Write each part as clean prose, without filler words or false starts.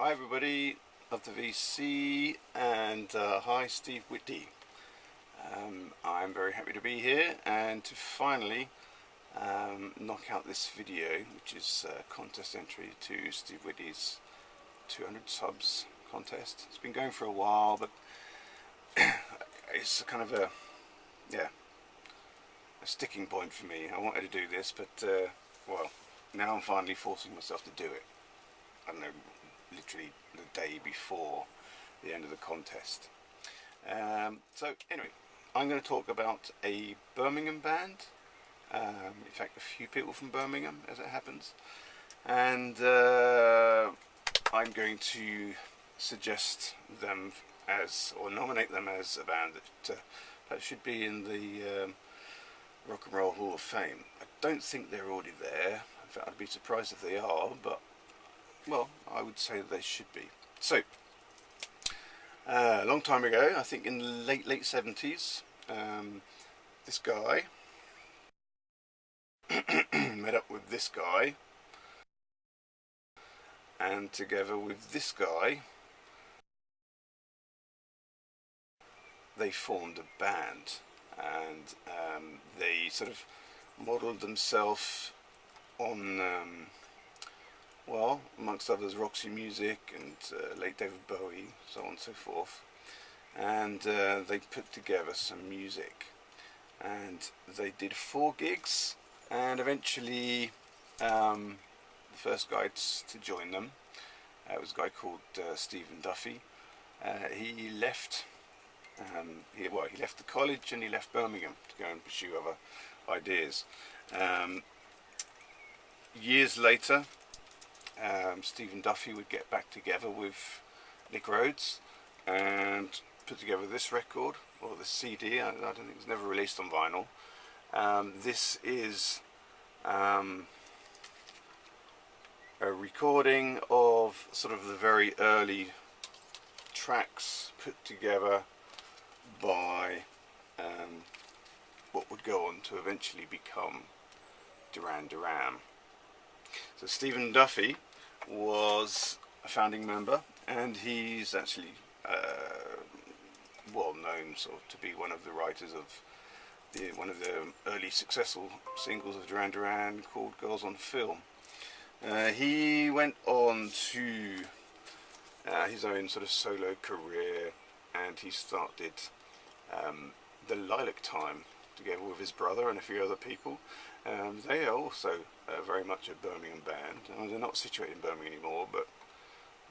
Hi everybody of the VC, and hi Steve Whitty. I'm very happy to be here and to finally knock out this video, which is a contest entry to Steve Whitty's 200 subs contest. It's been going for a while, but it's kind of a sticking point for me. I wanted to do this, but well, now I'm finally forcing myself to do it. I don't know, literally the day before the end of the contest. So anyway, I'm going to talk about a Birmingham band, in fact a few people from Birmingham as it happens, and I'm going to suggest them as, or nominate them as a band that should be in the Rock and Roll Hall of Fame. I don't think they're already there. In fact, I'd be surprised if they are, but well, I would say that they should be. So, a long time ago, I think in the late 70s, this guy met up with this guy, and together with this guy, they formed a band, and they sort of modelled themselves on well, amongst others, Roxy Music and late David Bowie, so on and so forth. And they put together some music, and they did 4 gigs, and eventually the first guy to join them was a guy called Stephen Duffy. He left he left the college and he left Birmingham to go and pursue other ideas. Years later, Stephen Duffy would get back together with Nick Rhodes and put together this record, or this CD. I don't think it was never released on vinyl. This is a recording of sort of the very early tracks put together by what would go on to eventually become Duran Duran. So Stephen Duffy was a founding member, and he's actually well known sort of to be one of the writers of one of the early successful singles of Duran Duran called Girls on Film. He went on to his own sort of solo career, and he started the Lilac Time together with his brother and a few other people. They are also very much a Birmingham band. They're not situated in Birmingham anymore, but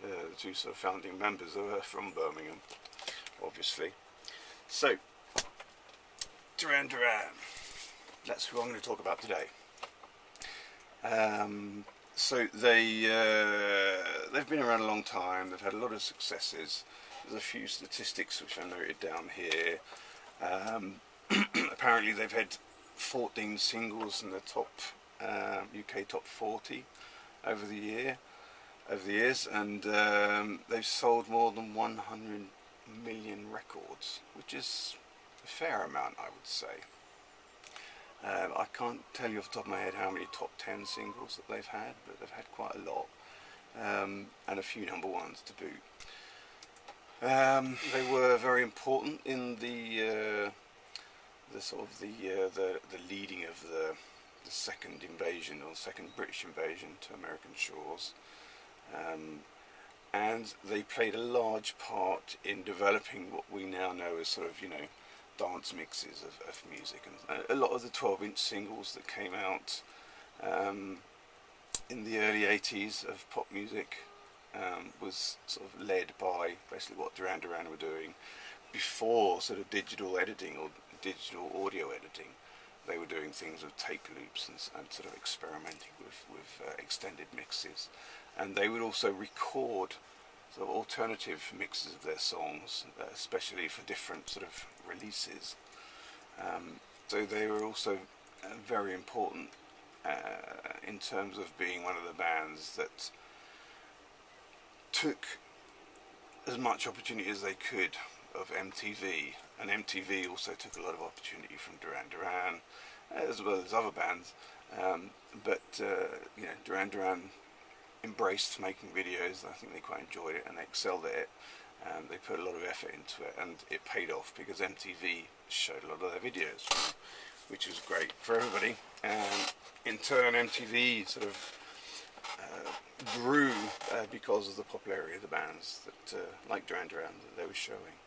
the 2 sort of founding members are from Birmingham, obviously. So, Duran Duran, that's who I'm going to talk about today. So they've been around a long time. They've had a lot of successes. There's a few statistics which I noted down here. Apparently they've had 14 singles in the top UK top 40 over the years, and they've sold more than 100 million records, which is a fair amount, I would say. I can't tell you off the top of my head how many top 10 singles that they've had, but they've had quite a lot, and a few number ones to boot. They were very important in the sort of the leading of the second invasion, or second British invasion to American shores, and they played a large part in developing what we now know as sort of, you know, dance mixes of music. And a lot of the 12-inch singles that came out in the early 80s of pop music was sort of led by basically what Duran Duran were doing before sort of digital editing or digital audio editing. They were doing things with tape loops and sort of experimenting with extended mixes, and they would also record sort of alternative mixes of their songs, especially for different sort of releases. So they were also very important in terms of being one of the bands that took as much opportunity as they could of MTV, and MTV also took a lot of opportunity from Duran Duran as well as other bands, but you know, Duran Duran embraced making videos. I think they quite enjoyed it and they excelled at it. They put a lot of effort into it, and it paid off because MTV showed a lot of their videos, which was great for everybody. And in turn, MTV sort of grew because of the popularity of the bands that, like Duran Duran, that they were showing.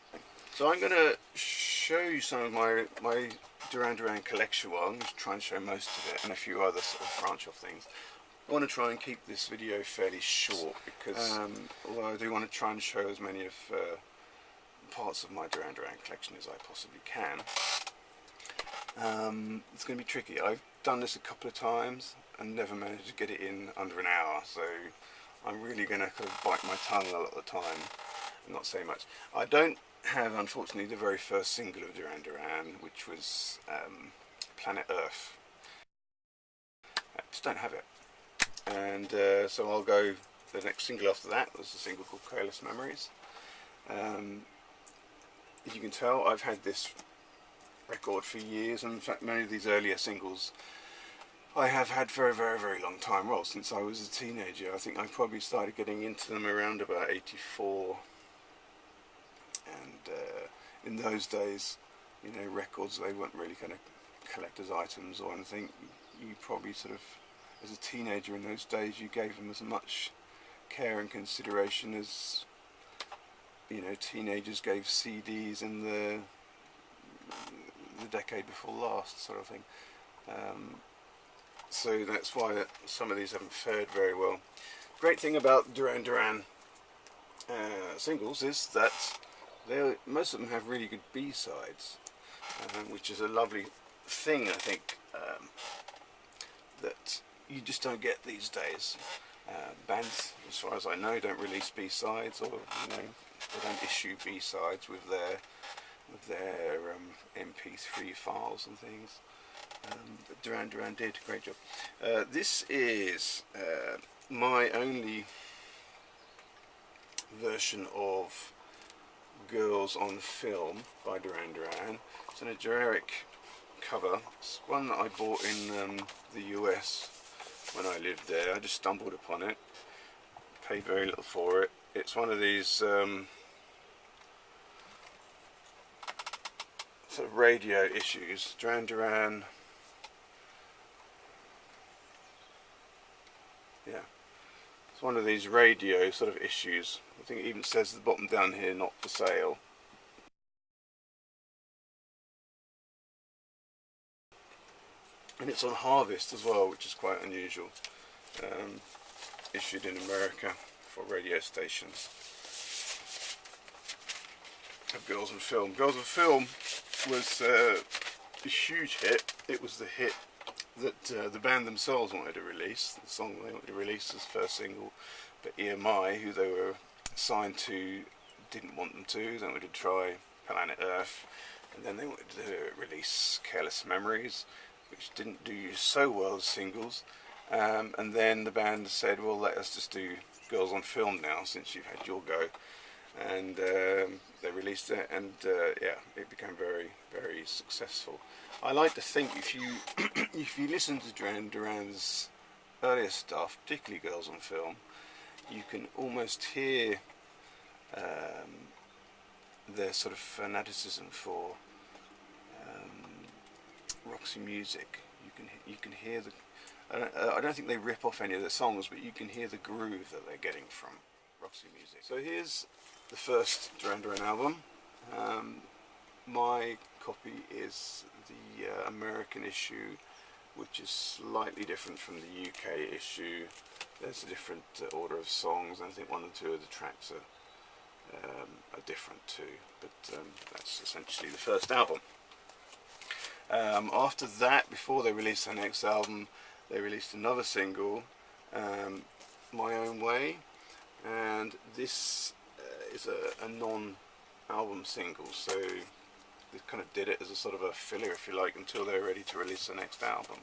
So I'm going to show you some of my Duran Duran collection. Well, I'm going to try and show most of it and a few other sort of branch off things. I want to try and keep this video fairly short because although I do want to try and show as many of parts of my Duran Duran collection as I possibly can. It's going to be tricky. I've done this a couple of times and never managed to get it in under an hour, so I'm really going to kind of bite my tongue a lot of the time and not say much. I don't have, unfortunately, the very first single of Duran Duran, which was Planet Earth. I just don't have it. And so I'll go, the next single after that was a single called Careless Memories. As you can tell, I've had this record for years, and in fact many of these earlier singles I have had for a very, very long time. Well, since I was a teenager. I think I probably started getting into them around about 84, and in those days, you know, records, they weren't really kind of collector's items or anything. You probably sort of, as a teenager in those days, you gave them as much care and consideration as, you know, teenagers gave CDs in the decade before last, sort of thing. So that's why some of these haven't fared very well. Great thing about Duran Duran singles is that most of them have really good B-sides, which is a lovely thing, I think, that you just don't get these days. Bands, as far as I know, don't release B-sides, or you know, they don't issue B-sides with their MP3 files and things. But Duran Duran did a great job. This is my only version of Girls on Film by Duran Duran. It's in a generic cover. It's one that I bought in the US when I lived there. I just stumbled upon it, paid very little for it. It's one of these sort of radio issues. Duran Duran. Yeah, it's one of these radio sort of issues. I think it even says at the bottom down here, not for sale. And it's on Harvest as well, which is quite unusual. Issued in America for radio stations. Of Girls on Film. Girls on Film was a huge hit. It was the hit that the band themselves wanted to release, the song they wanted to release as first single, but EMI, who they were signed to, didn't want them to. They wanted to try Planet Earth, and then they wanted to release Careless Memories, which didn't do so well as singles, and then the band said, well, let us just do Girls on Film now, since you've had your go. And they released it, and yeah, it became very, very successful. I like to think if you listen to Duran Duran's earlier stuff, particularly Girls on Film, you can almost hear their sort of fanaticism for Roxy music. You can hear the. I don't think they rip off any of their songs, but you can hear the groove that they're getting from Roxy music. So here's the first Duran Duran album. My copy is the American issue, which is slightly different from the UK issue. There's a different order of songs, and I think one or two of the tracks are different too, but that's essentially the first album. After that, before they released their next album, they released another single, My Own Way, and this is a non-album single, so they kind of did it as a sort of a filler, if you like, until they were ready to release the next album.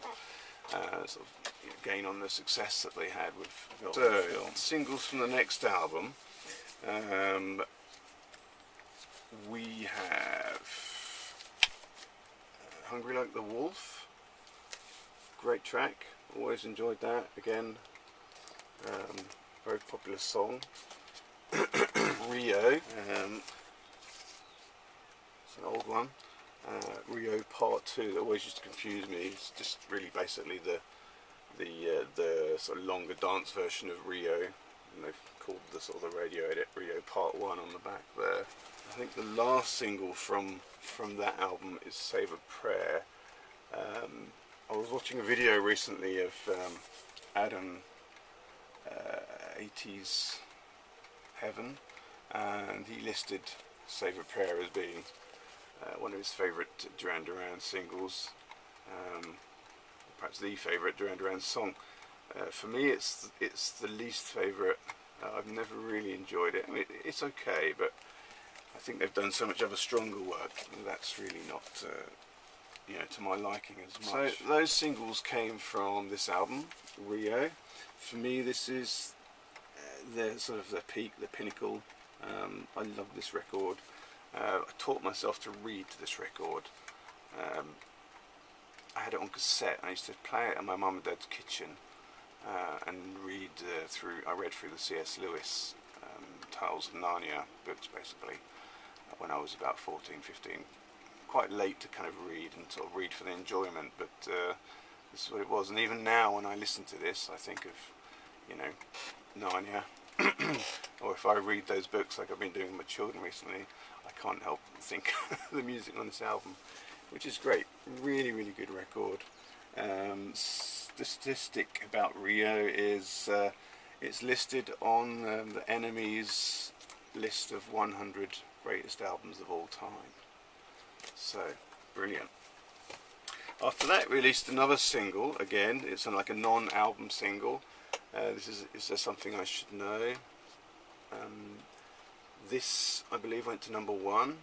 Sort of, you know, gain on the success that they had with singles from the next album. We have Hungry Like the Wolf, great track, always enjoyed that. Again, very popular song. Rio, it's an old one. Rio Part 2, that always used to confuse me. It's just really basically the sort of longer dance version of Rio, and they've called the sort of the radio edit Rio Part 1 on the back there. I think the last single from that album is Save a Prayer. I was watching a video recently of Adam 80s Heaven, and he listed Save a Prayer as being one of his favourite Duran Duran singles, perhaps the favourite Duran Duran song. For me, it's the least favourite. I've never really enjoyed it. I mean, it's okay, but I think they've done so much other stronger work that's really not, you know, to my liking as much. So those singles came from this album, Rio. For me, this is the sort of the peak, the pinnacle. I love this record. I taught myself to read to this record. I had it on cassette. I used to play it in my mum and dad's kitchen and read I read through the C.S. Lewis Tales of Narnia books, basically, when I was about 14, 15. Quite late to kind of read and sort of read for the enjoyment, but this is what it was. And even now, when I listen to this, I think of, you know, Narnia. Or if I read those books like I've been doing with my children recently, I can't help but think of the music on this album, which is great. Really, really good record. The statistic about Rio is it's listed on the NME's list of 100 greatest albums of all time. So, brilliant. After that, it released another single. Again, it's like a non-album single. Is there something I should know? This, I believe, went to #1.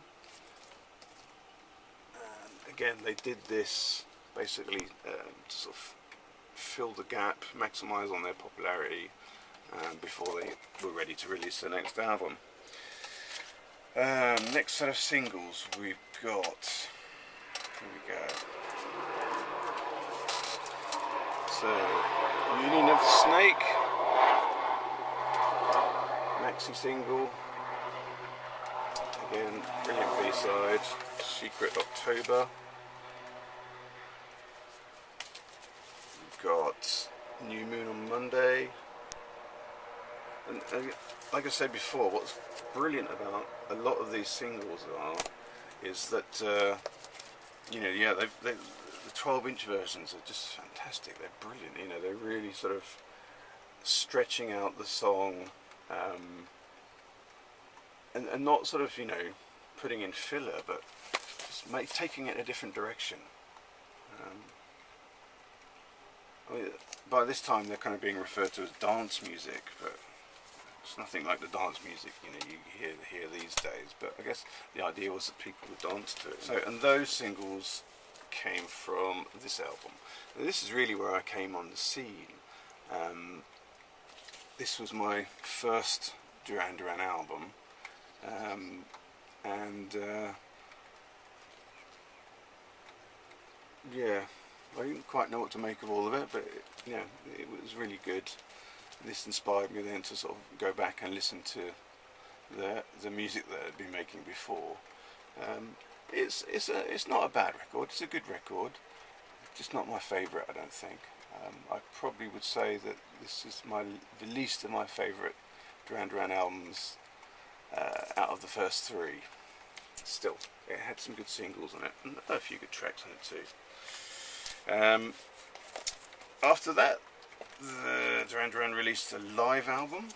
Again, they did this basically to sort of fill the gap, maximise on their popularity before they were ready to release their next album. Next set of singles we've got. Here we go. So, Union of the Snake, maxi single. Again, brilliant B-side. Secret October. We've got New Moon on Monday. And like I said before, what's brilliant about a lot of these singles is that you know, yeah, the 12-inch versions are just fantastic. They're brilliant. You know, they're really sort of stretching out the song, and not sort of, you know, putting in filler, but just taking it a different direction. I mean, by this time they're kind of being referred to as dance music, but it's nothing like the dance music, you know, you hear these days. But I guess the idea was that people would dance to it. So, and those singles came from this album. Now, this is really where I came on the scene. This was my first Duran Duran album, yeah, I didn't quite know what to make of all of it, but yeah, it was really good. This inspired me then to sort of go back and listen to the music that I'd been making before. It's not a bad record. It's a good record. Just not my favourite, I don't think. I probably would say that this is the least of my favourite Duran Duran albums out of the first three. Still, it had some good singles on it and a few good tracks on it too. After that, the Duran Duran released a live album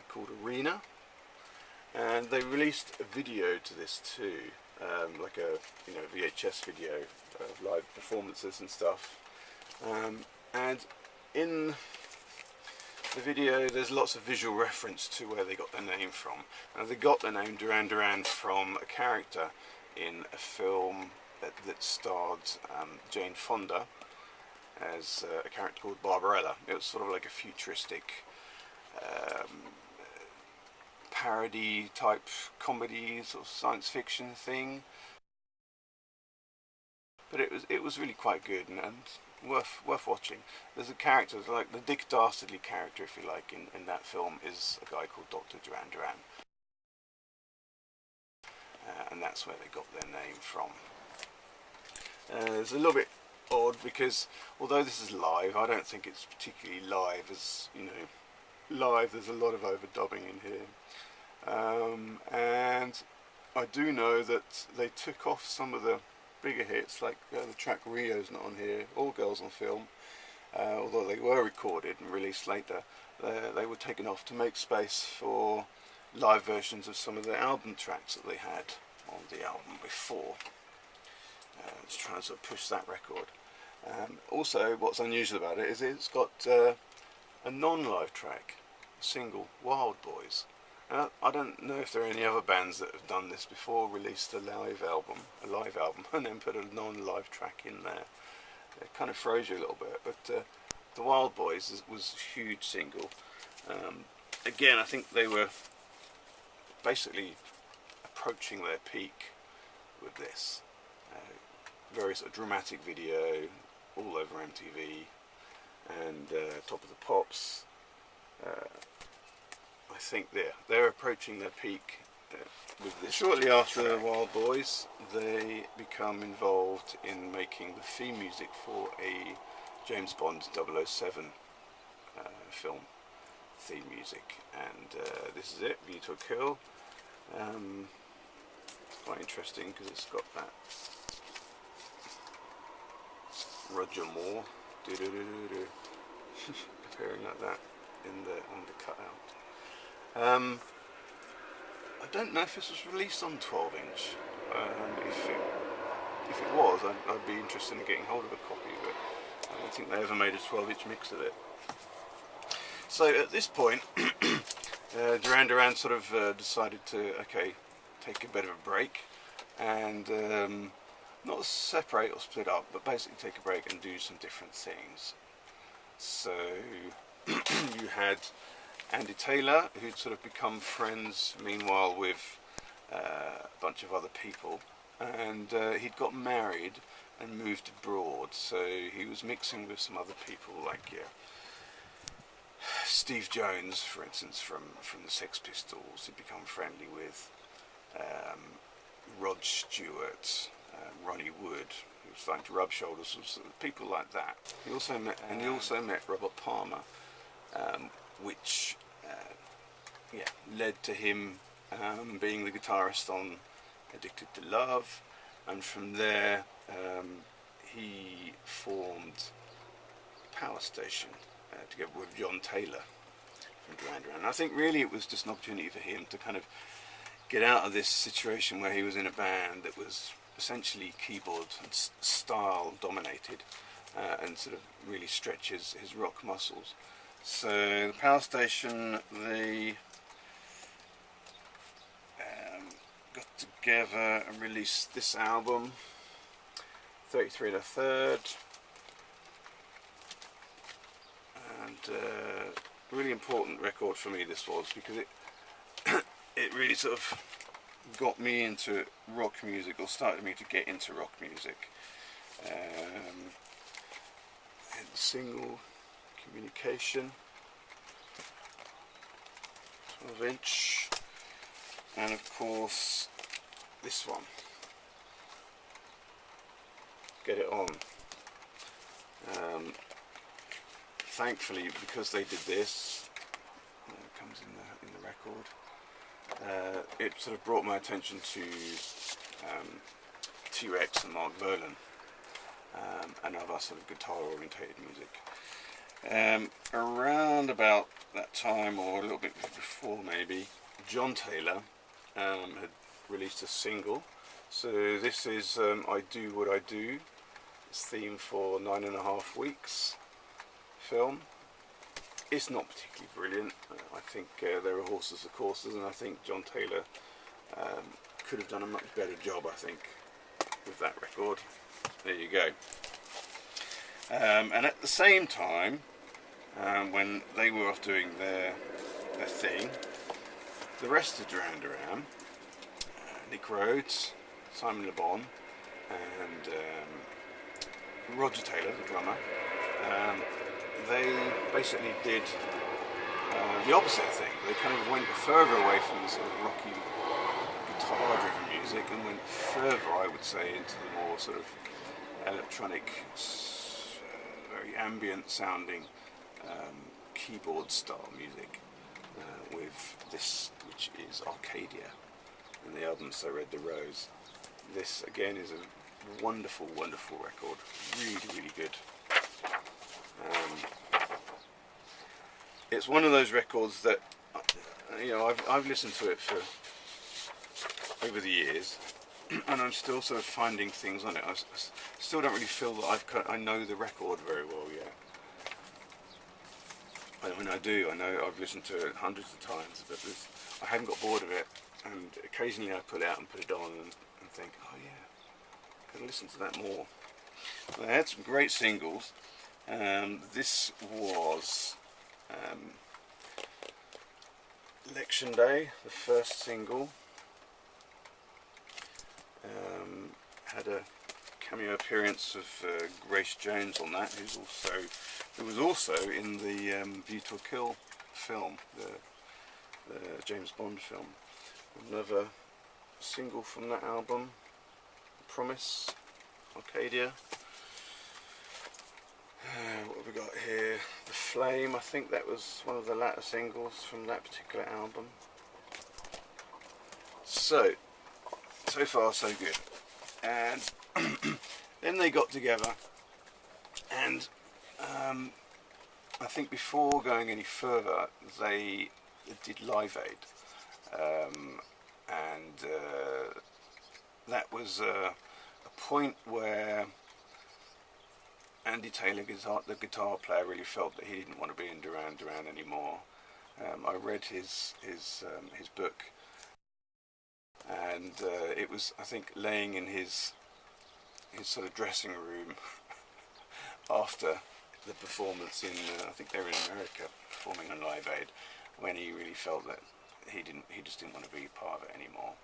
called Arena, and they released a video to this too, like a VHS video of live performances and stuff. And in the video, there's lots of visual reference to where they got their name from. And they got the name Duran Duran from a character in a film that starred Jane Fonda as a character called Barbarella. It was sort of like a futuristic parody type comedy, sort of science fiction thing. But it was really quite good, and worth watching. There's a character, like the Dick Dastardly character, if you like, in that film is a guy called Dr. Duran Duran. And that's where they got their name from. It's a little bit odd because although this is live, I don't think it's particularly live as, you know, live. There's a lot of overdubbing in here. And I do know that they took off some of the bigger hits, like the track Rio's not on here, All Girls on Film, although they were recorded and released later. They were taken off to make space for live versions of some of the album tracks that they had on the album before. Just trying to sort of push that record. Also, what's unusual about it is it's got a non-live track, a single, Wild Boys. I don't know if there are any other bands that have done this before, released a live album, and then put a non-live track in there. It kind of throws you a little bit, but the Wild Boys was a huge single. Again, I think they were basically approaching their peak with this. Very sort of dramatic video, all over MTV, and Top of the Pops. I think they're approaching their peak with this. Shortly after the Wild Boys, they become involved in making the theme music for a James Bond 007 film theme music, and this is it, View to a Kill. It's quite interesting because it's got that Roger Moore appearing like that on the cutout. I don't know if this was released on 12-inch. If it was, I'd be interested in getting hold of a copy of it. I don't think they ever made a 12-inch mix of it. So at this point, Duran Duran sort of decided to, okay, take a bit of a break and not separate or split up, but basically take a break and do some different things. So you had Andy Taylor, who'd sort of become friends meanwhile with a bunch of other people, and he'd got married and moved abroad, so he was mixing with some other people like Steve Jones, for instance, from the Sex Pistols. He'd become friendly with Rod Stewart, Ronnie Wood, who was starting to rub shoulders with sort of people like that. He also met Robert Palmer, which led to him being the guitarist on Addicted to Love, and from there he formed Power Station together with John Taylor from Duran Duran. And I think really it was just an opportunity for him to kind of get out of this situation where he was in a band that was essentially keyboard and style dominated, and sort of really stretch his rock muscles. So the Power Station, they got together and released this album, 33 1/3, and really important record for me this was, because it really sort of got me into rock music, or started me to get into rock music. And the single, Communication, 12-inch, and of course this one, Get It On. Thankfully, because they did this, it comes in the record, it sort of brought my attention to T-Rex and Mark Verlin, and other sort of guitar orientated music. Around about that time, or a little bit before maybe, John Taylor had released a single. So this is I Do What I Do. It's theme for 9.5 Weeks film. It's not particularly brilliant. I think there are horses for courses, and I think John Taylor could have done a much better job, I think, with that record. There you go. And at the same time, when they were off doing their thing, the rest of Duran Duran, Nick Rhodes, Simon Le Bon, and Roger Taylor, the drummer, they basically did the opposite thing. They kind of went further away from the sort of rocky guitar-driven music and went further, I would say, into the more sort of electronic, very ambient-sounding keyboard-style music with this, which is Arcadia, and the album So Red the Rose. This again is a wonderful, wonderful record. Really, really good. It's one of those records that, you know, I've listened to it for over the years, and I'm still sort of finding things on it. I still don't really feel that I know the record very well yet. I mean, I do. I know I've listened to it hundreds of times, but I haven't got bored of it. And occasionally I pull it out and put it on and think, oh yeah, could listen to that more. Well, they had some great singles. This was Election Day, the first single. Had a cameo appearance of Grace Jones on that, who was also in the View to a Kill film, the James Bond film. Another single from that album, Promise, Arcadia. What have we got here? The Flame, I think that was one of the latter singles from that particular album. So far so good. And then they got together, and I think before going any further, they did Live Aid. That was a point where Andy Taylor, the guitar player, really felt that he didn't want to be in Duran Duran anymore. I read his book, and it was, I think, laying in his sort of dressing room after the performance in, I think they were in America, performing on Live Aid, when he really felt that he just didn't want to be part of it anymore.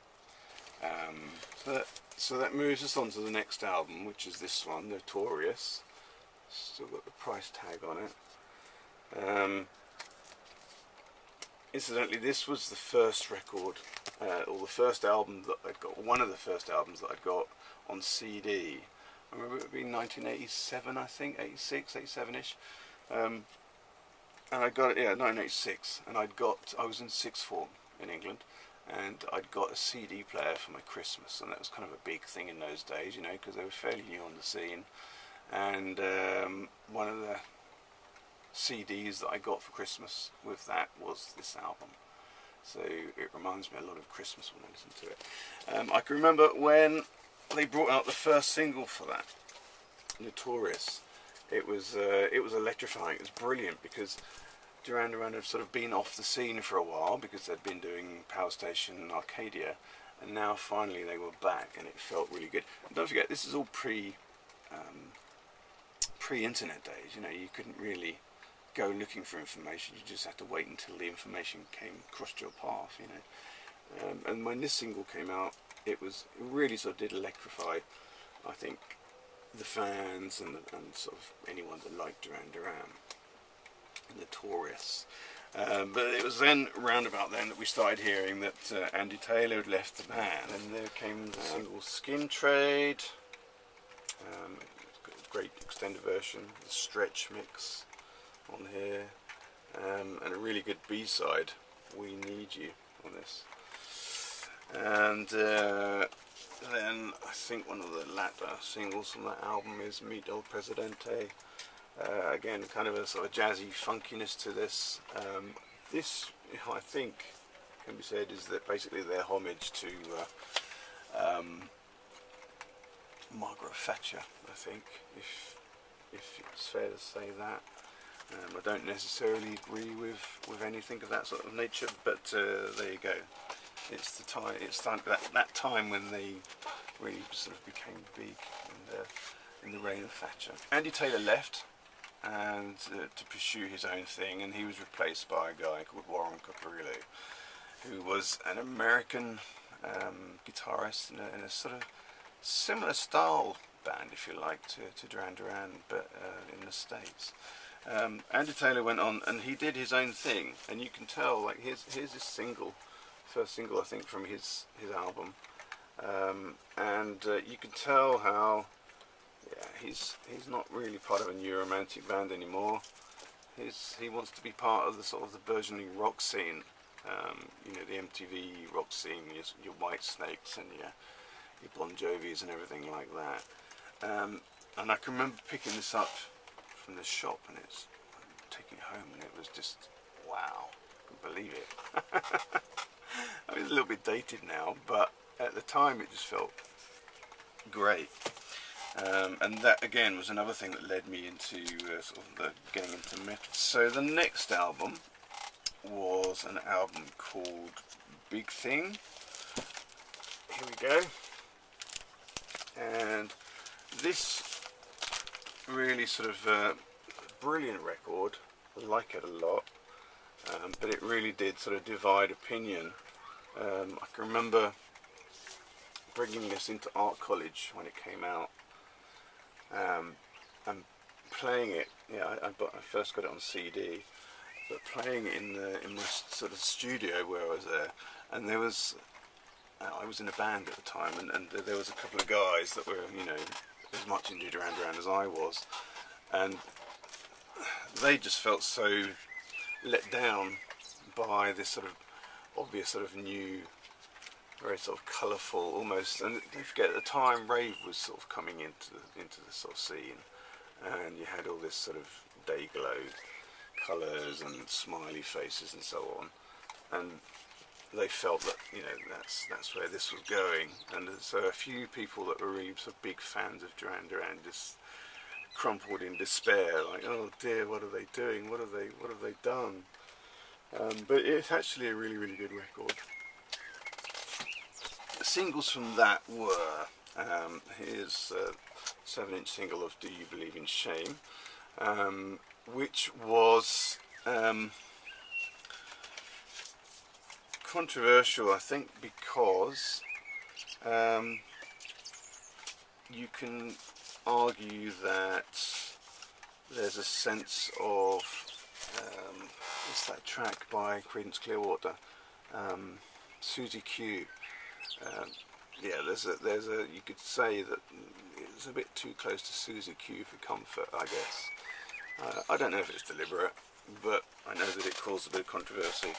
So that moves us on to the next album, which is this one, Notorious. Still got the price tag on it. Incidentally, this was the first record, or the first album that I'd got, one of the first albums that I'd got on CD. I remember it being 1987, I think, 86, 87-ish. And I got it, yeah, 1986, and I was in sixth form in England, and I'd got a CD player for my Christmas, and that was kind of a big thing in those days, you know, because they were fairly new on the scene. And one of the CDs that I got for Christmas with that was this album. So it reminds me a lot of Christmas when I listen to it. I can remember when they brought out the first single for that, Notorious. It was electrifying. It was brilliant because Duran Duran had sort of been off the scene for a while because they'd been doing Power Station and Arcadia, and now finally they were back, and it felt really good. And don't forget, this is all pre-internet days. You know, you couldn't really go looking for information. You just had to wait until the information crossed your path. You know, and when this single came out, it really sort of did electrify, I think, the fans and sort of anyone that liked Duran Duran. Notorious. But it was then, round about then, that we started hearing that Andy Taylor had left the band, and there came the single Skin Trade. It's got a great extended version, the Stretch mix on here, and a really good B-side, We Need You, on this. And then I think one of the latter singles from that album is Mi Del Presidente. Again, kind of a sort of jazzy funkiness to this. This, I think, can be said is that basically their homage to Margaret Thatcher, I think, if it's fair to say that. I don't necessarily agree with anything of that sort of nature, but there you go. It's the time. It's that time when they really sort of became big in the reign of Thatcher. Andy Taylor left and to pursue his own thing, and he was replaced by a guy called Warren Cockerillo, who was an American guitarist in a sort of similar style band, if you like, to Duran Duran, but in the States. Andy Taylor went on and he did his own thing, and you can tell, like, here's his single, first single I think from his album, and you can tell how, yeah, he's not really part of a new romantic band anymore. He wants to be part of the sort of the burgeoning rock scene, you know, the MTV rock scene, your White Snakes and your Bon Jovis and everything like that. And I can remember picking this up from the shop and taking it home, and it was just, wow, I couldn't believe it. I mean, it's a little bit dated now, but at the time it just felt great. And that again was another thing that led me into sort of getting into metal. So the next album was an album called Big Thing. Here we go. And this really sort of brilliant record. I like it a lot, but it really did sort of divide opinion. I can remember bringing this into art college when it came out, and playing it. Yeah, I first got it on CD, but playing it in my sort of studio where I was there, and there was. I was in a band at the time, and there was a couple of guys that were, you know, as much into Duran Duran as I was, and they just felt so let down by this sort of obvious sort of new, very sort of colourful almost, and don't forget at the time rave was sort of coming into the sort of scene, and you had all this sort of day glow colours and smiley faces and so on, and they felt that, you know, that's where this was going, and so a few people that were really sort of big fans of Duran Duran just crumpled in despair, like, oh dear, what are they doing? What have they done? But it's actually a really, really good record. The singles from that were here's a 7-inch single of Do You Believe in Shame, which was controversial, I think, because you can argue that there's a sense of what's that track by Creedence Clearwater, Susie Q. Yeah, there's a you could say that it's a bit too close to Susie Q for comfort, I guess. I don't know if it's deliberate, but I know that it caused a bit of controversy.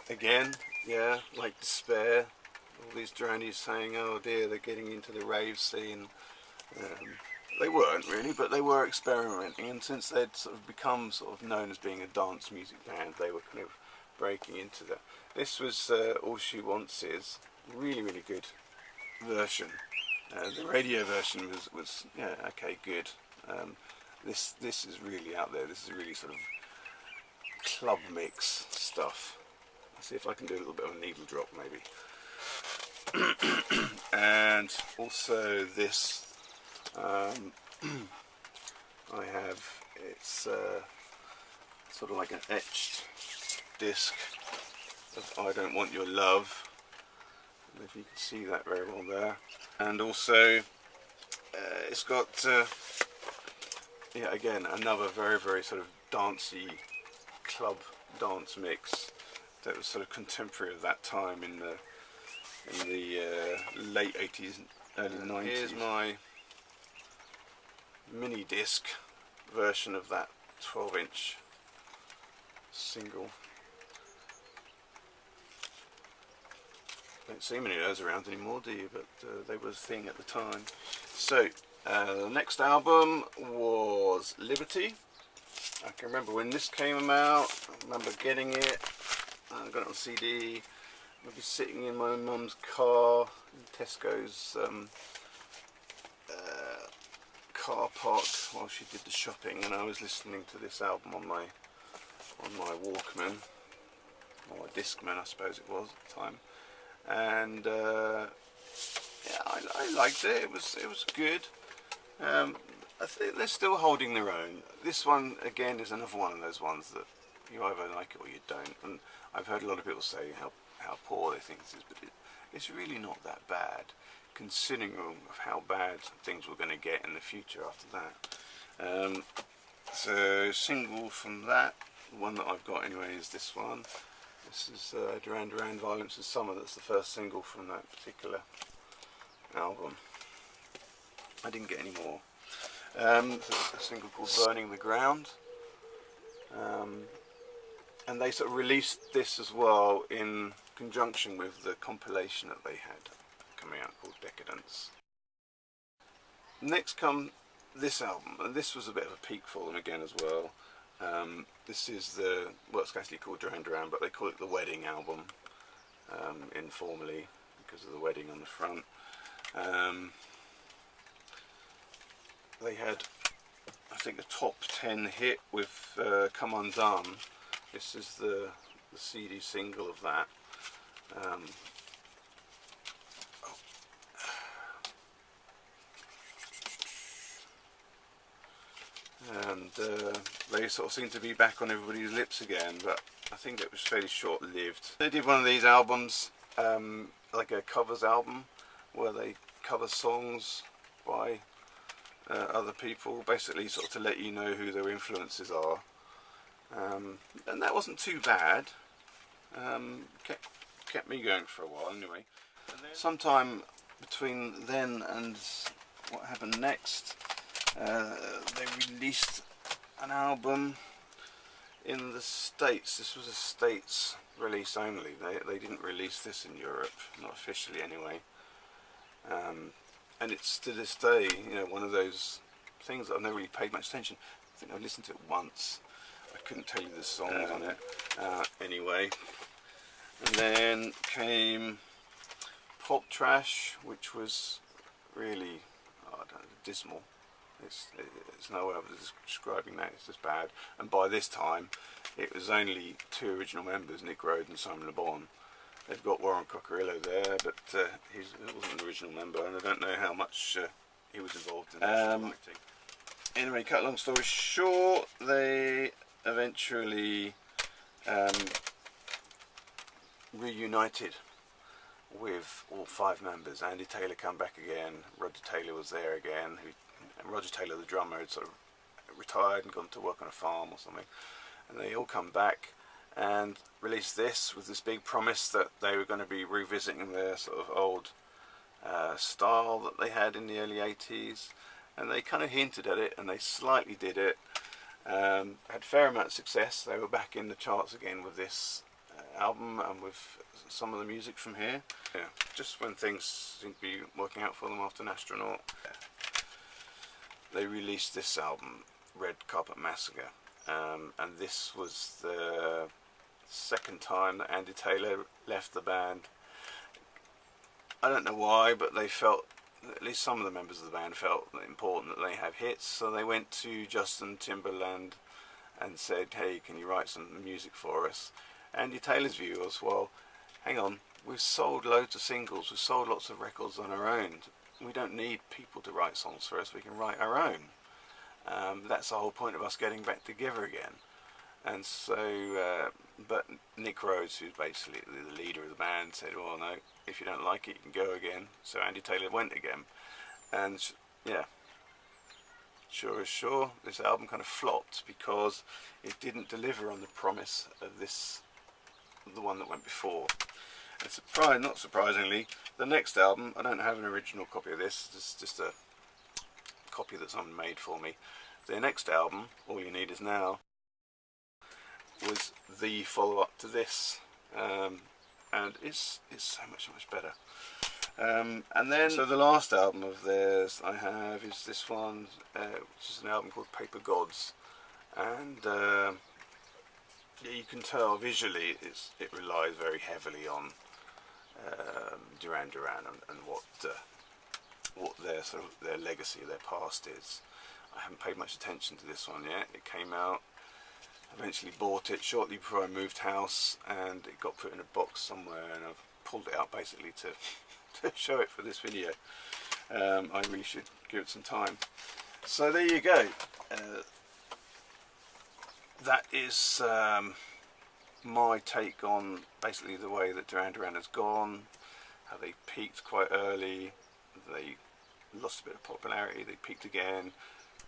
Again, yeah, like Despair, all these Duranies saying, oh dear, they're getting into the rave scene. They weren't really, but they were experimenting, and since they'd sort of become sort of known as being a dance music band, they were kind of breaking into that. This was All She Wants Is, really, really good version. The radio version was yeah, okay, good. This is really out there. This is really sort of club mix stuff. Let's see if I can do a little bit of a needle drop maybe. And also this, I have, it's sort of like an etched disc of I Don't Want Your Love. I don't know if you can see that very well there. And also it's got yeah, again, another very, very sort of dancey club dance mix that was sort of contemporary of that time in the late 80s, early 90s. Here's my mini disc version of that 12-inch single. Don't see many of those around anymore, do you? But they were a thing at the time. So the next album was Liberty. I can remember when this came out. I remember getting it. I got it on CD. I'd be sitting in my mum's car in Tesco's car park while she did the shopping, and I was listening to this album on my Walkman, or Discman I suppose it was at the time, and yeah, I liked it. It was good. I think they're still holding their own. This one again is another one of those ones that, You either like it or you don't. And I've heard a lot of people say how poor they think this is, but it's really not that bad, considering of how bad things we're going to get in the future after that. So single from that, the one that I've got anyway is this one. This is Duran Duran, Violence is Summer. That's the first single from that particular album. I didn't get any more. So a single called Burning the Ground. And they sort of released this as well in conjunction with the compilation that they had coming out called Decadence. Next come this album, and this was a bit of a peak for them again as well. This is well, it's actually called Duran Duran, but they call it the Wedding album, informally, because of the wedding on the front. They had, I think, a top 10 hit with Come Undone. This is the CD single of that. And they sort of seem to be back on everybody's lips again, but I think it was fairly short-lived. They did one of these albums, like a covers album, where they cover songs by other people, basically sort of to let you know who their influences are. And that wasn't too bad. Kept me going for a while anyway. Sometime between then and what happened next, they released an album in the States. This was a States release only. They didn't release this in Europe, not officially anyway. And it's to this day, you know, one of those things that I've never really paid much attention. I think I listened to it once. I couldn't tell you the songs on it. Anyway, and then came Pop Trash, which was really, I don't know, dismal. It's no way of describing that. It's just bad. And by this time, it was only two original members, Nick Rhodes and Simon Le Bon. They've got Warren Cockerillo there, but he wasn't an original member, and I don't know how much he was involved in writing. Anyway, cut a long story short, they eventually reunited with all five members. Andy Taylor come back again, Roger Taylor was there again, Roger Taylor, the drummer, had sort of retired and gone to work on a farm or something, and they all come back and released this with this big promise that they were going to be revisiting their sort of old style that they had in the early 80s, and they kind of hinted at it, and they slightly did it. Had a fair amount of success. They were back in the charts again with this album and with some of the music from here. Yeah, just when things seemed to be working out for them after an astronaut, they released this album, Red Carpet Massacre, and this was the second time that Andy Taylor left the band. I don't know why, but they felt, at least some of the members of the band felt important that they have hits, so they went to Justin Timberland and said, hey, can you write some music for us? Andy Taylor's view was, well, hang on, we've sold loads of singles, we've sold lots of records on our own, we don't need people to write songs for us, we can write our own. That's the whole point of us getting back together again. And so, but Nick Rhodes, who's basically the leader of the band, said, well, no, if you don't like it, you can go again. So Andy Taylor went again. And yeah, sure as sure, this album kind of flopped because it didn't deliver on the promise of this, the one that went before. And not surprisingly, the next album, I don't have an original copy of this, it's just a copy that someone made for me. Their next album, All You Need Is Now, was the follow-up to this, and it's so much better. And then, so the last album of theirs I have is this one, which is an album called Paper Gods, and you can tell visually it relies very heavily on Duran Duran and what their sort of their legacy, their past is. I haven't paid much attention to this one yet. It came out. Eventually bought it shortly before I moved house, and it got put in a box somewhere, and I've pulled it out basically to show it for this video. I really should give it some time. So there you go. That is my take on basically the way that Duran Duran has gone, how they peaked quite early, they lost a bit of popularity, they peaked again,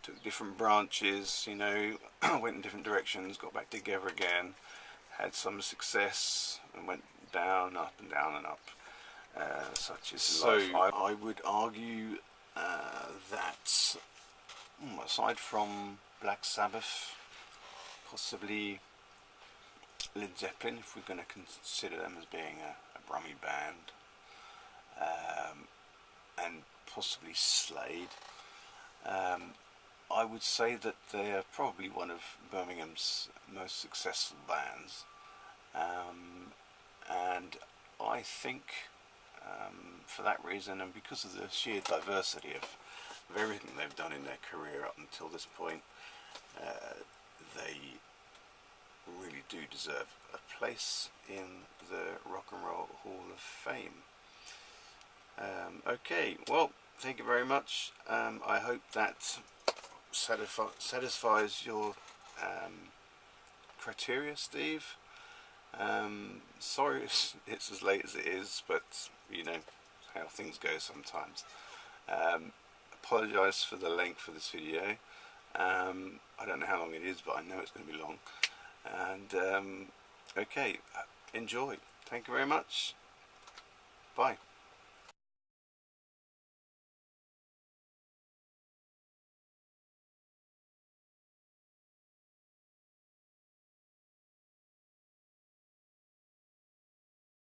took different branches, you know, went in different directions, got back together again, had some success and went down, up and down and up. Such is life. I would argue that aside from Black Sabbath, possibly Led Zeppelin, if we're going to consider them as being a Brummy band, and possibly Slade, I would say that they are probably one of Birmingham's most successful bands, and I think for that reason, and because of the sheer diversity of everything they've done in their career up until this point, they really do deserve a place in the Rock and Roll Hall of Fame. Okay, well, thank you very much. I hope that satisfies your criteria, Steve. Sorry it's as late as it is, but you know how things go sometimes. Apologise for the length of this video. I don't know how long it is, but I know it's going to be long. And okay, enjoy. Thank you very much. Bye.